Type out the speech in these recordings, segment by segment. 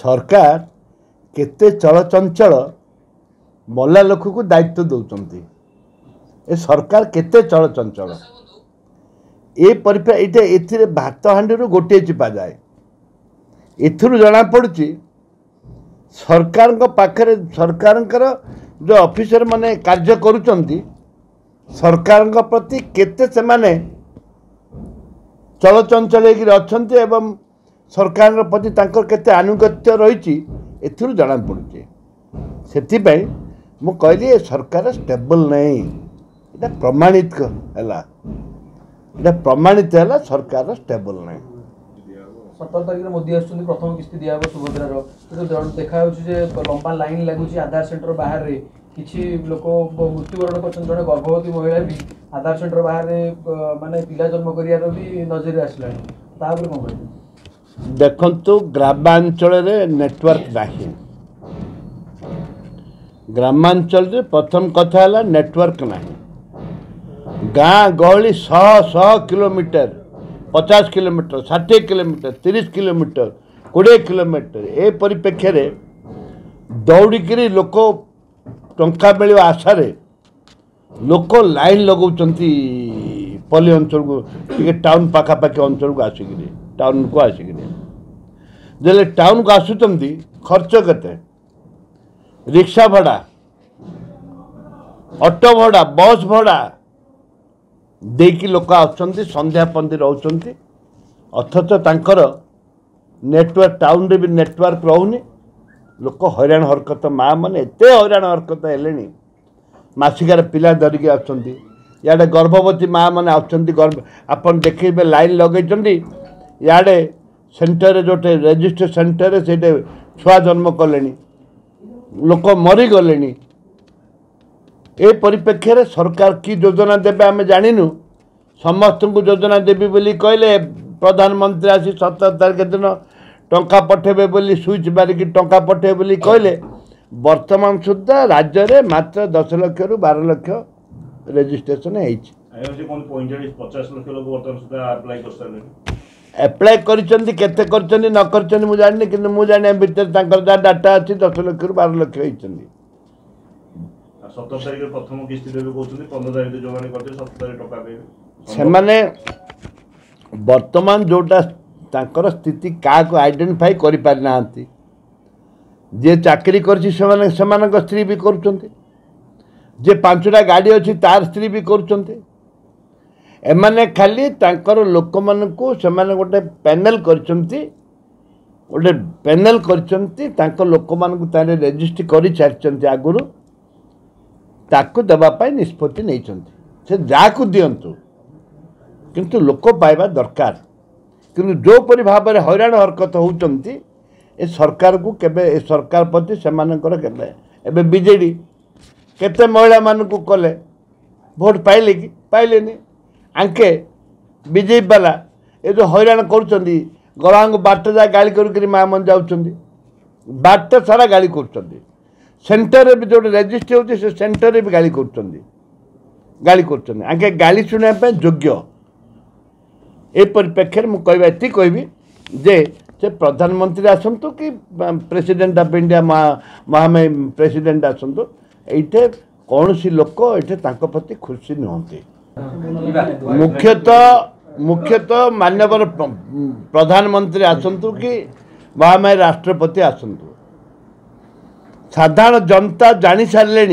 सरकार केते चलचंचल मल्ला लोक को दायित्व दौरान ए सरकार केते चलचंचल ये भात हांडी गोटे चिपा जाए एथुरु जना पड़ुची सरकार पाखरे सरकार जो ऑफिसर माने कार्य करुचंती सरकार प्रति केते से माने चलचंचल होती एवं सरकार प्रति तांकर केते आनुगत्य रही एथुरु जना पड़ुची से मु कहली सरकार स्टेबल नहीं इटा प्रमाणित है प्रमाणित है सरकार स्टेबल नहीं 17 तारिख मोदी आसुच्च प्रथम किस्ती दिया सुभद्रार देखा लंबा लाइन लगुच आधार सेंटर बाहर किसी लोक मृत्युवरण कर गर्भवती महिला भी आधार सेंटर बाहर माने पिला जन्म कर भी नजर आसला कौन देखु ग्रामांचल नेटवर्क नहीं ग्रामांचल प्रथम कथा है नेटवर्क नहीं गाँ गहली 100 kilometre 50 kilometre 60 kilometre 30 kilometre 20 kilometre ए परिप्रेक्षी रे दौड़िकी लोक टंका मिल आशा लोक लाइन लगाउछंती पल्ली अंचल को टे टाउन पाखापाखि अंचल को आसिक टाउन को आसिक जब टाउन को आसुचंती खर्च केते रिक्शा भाड़ा ऑटो भाड़ा बस भाड़ा देकी लोक आसुचंती संध्या पंदी रहउचंती अथच तांकर नेटवर्क टाउन रे भी नेटवर्क रहउनी लोक हैरान हरकत माँ मैंने एत हैरान हरकत हेले मासिकार पिला धरिकी आसुचंती याडे गर्भवती माँ मैंने आसुचंती आपन देखिबे लाइन लगेचंती याडे सेंटर जोटे रजिस्टर सेंटर से छुआ जन्म कले लोक मरीगले ए परिप्रेक्षी रे सरकार की योजना देवे आम जानू समस्त को योजना देवी बोली कहले प्रधानमंत्री आसी 17 तारिख दिन टंका पठेबे बोली स्विच मारिकी टंका पठेबे बोली कहले वर्तमान सुधा राज्य में मात्र 10 लाख रु 12 लाख रजिस्ट्रेशन एप्लाय करते न कर मुझे जानी कि मुझे जाने भितर जहाँ डाटा अच्छी 10 लाख रु 12 लाख होती 17 तारिख प्रथम किस्ती देबे कहउछन्ती 15 तारिख जो माने करते 17 तारिख टका देबे से माने वर्तमान जोटा तांकर स्थिति का को आइडेंटिफाई करि पार नांती जे चाकरी करछि सेमानक स्त्री भी करूछन्ती जे 5टा गाड़ी अछि तार स्त्री भी करूछन्ती एमाने खाली तांकर लोक मानकु सेमाने गोटे पैनल करछन्ती गोटे पैनल करछन्ती तांकर लोक मानकु तारे रजिस्टर करि छारछन्ती आगुरु ताकू देवाई निष्पत्ति नहीं से जाकू दिंतु किंतु लोक पाइबा दरकार किंतु जो परि भाव में हैरान हरकत होती ए सरकार को केबे ए सरकार प्रति सेमानकर केबे एबे बीजेडी केते महिला मानकू कले भोट पाइले कि पाइलेनी आंके बीजेपी वाला ये जो हैरान करुँच गलांग बाट जा गाड़ी कर माँ मन जाऊँच बाट सारा गाड़ी कर सेंटर भी जो रेजिस्टर होती से सेंटर भी गाड़ी कर आगे गाड़ी शुणापी योग्य ए परिप्रेक्षी में मुझे ये कहबी जे से प्रधानमंत्री आसतु कि प्रेसिडेंट ऑफ इंडिया महामहिम प्रेसिडेंट आसतु ये कौन सी लोक ये प्रति खुशी नुहति मुख्यतः माननीय प्रधानमंत्री आसतु कि महामहिम राष्ट्रपति आसतु साधारण जनता जानी सारे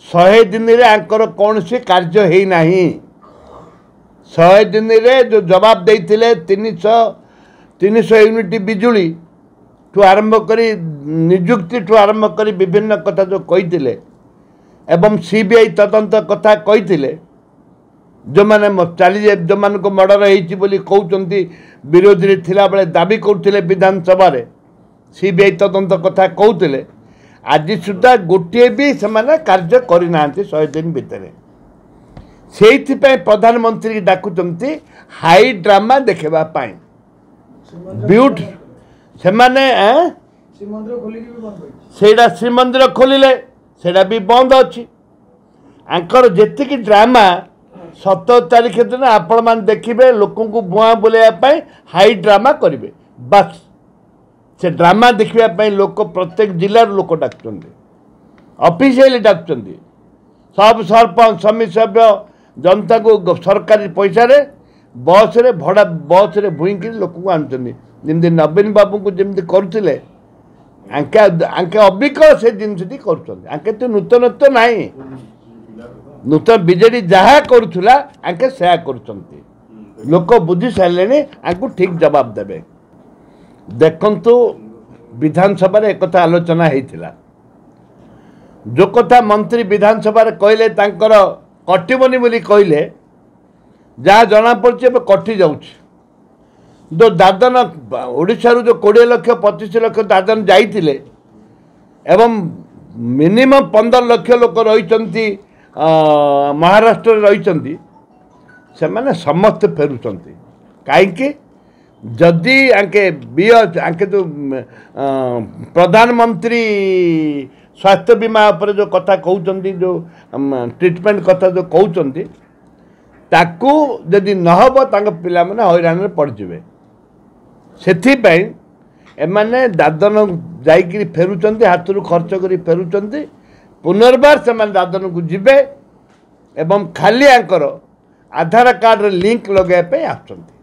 100 दिन में आंकर कौन सी कार्य है नहीं 100 दिन में जो जवाब देते 300 यूनिट बिजुली ठू आरंभ कर निजुक्ति ठू आरंभ कर विभिन्न कथा जो कही एवं सीबीआई तदंत कथा कही जो मैंने चली जो मान को मर्डर होती कहते विरोधी थिला बेले दाबी करते विधानसभा सीबीआई तदंत कथा कहते आज सुधा गोटे भी से कार्य करना 100 दिन भितर से प्रधानमंत्री डाकुचंती हाई ड्रामा देखापी ब्यूट से श्रीमंदिर खोलिले सेटा भी बंद अच्छी आंकर जी ड्रामा 17 तारिख दिन आपण मैंने देखिए लोक बुआ बुलाइवाई हाई ड्रामा करेंगे बस से ड्रामा देखा लोक प्रत्येक जिलार लोक डाकुंट ऑफिशियली डाकुंट सब सरपंच समिति सभ्य जनता को सरकारी पैसा रे बस रे भड़ा बस रे भुईक लोक को आनुचंदी जमी नवीन बाबू को जमी करुले आंके अबिकल से जिनसी कर तो नूतनत्व ना नूतन बीजेडी जहाँ करुला आंके से कर लोक बुझी सारे आंकु ठीक जवाब देवे देखंतु विधानसभा एक कथा आलोचना होता जो कथा मंत्री विधानसभा कहले कटिबनी बोली कहले जहाँ जना पड़े कटि जाऊँ जो दादन ओडिशा जो 20 लाख 25 लाख दादन जाइए एवं मिनिमम 15 लाख लोक रही महाराष्ट्र रही से माने समस्त फेरुंट कहीं जदि आंके आंके जो प्रधानमंत्री स्वास्थ्य बीमा पर जो कथा कहते जो ट्रीटमेंट कथा जो कहते ताकू जदि नहब पिला माने हैरान पड़े से एमाने दादन जाइकरी फेरुंट हाथ खर्च कर फेरुंट पुनर्बार से दादन को जीवे एवं खाली आंकर आधार कार्ड लिंक लगाइए आसुँच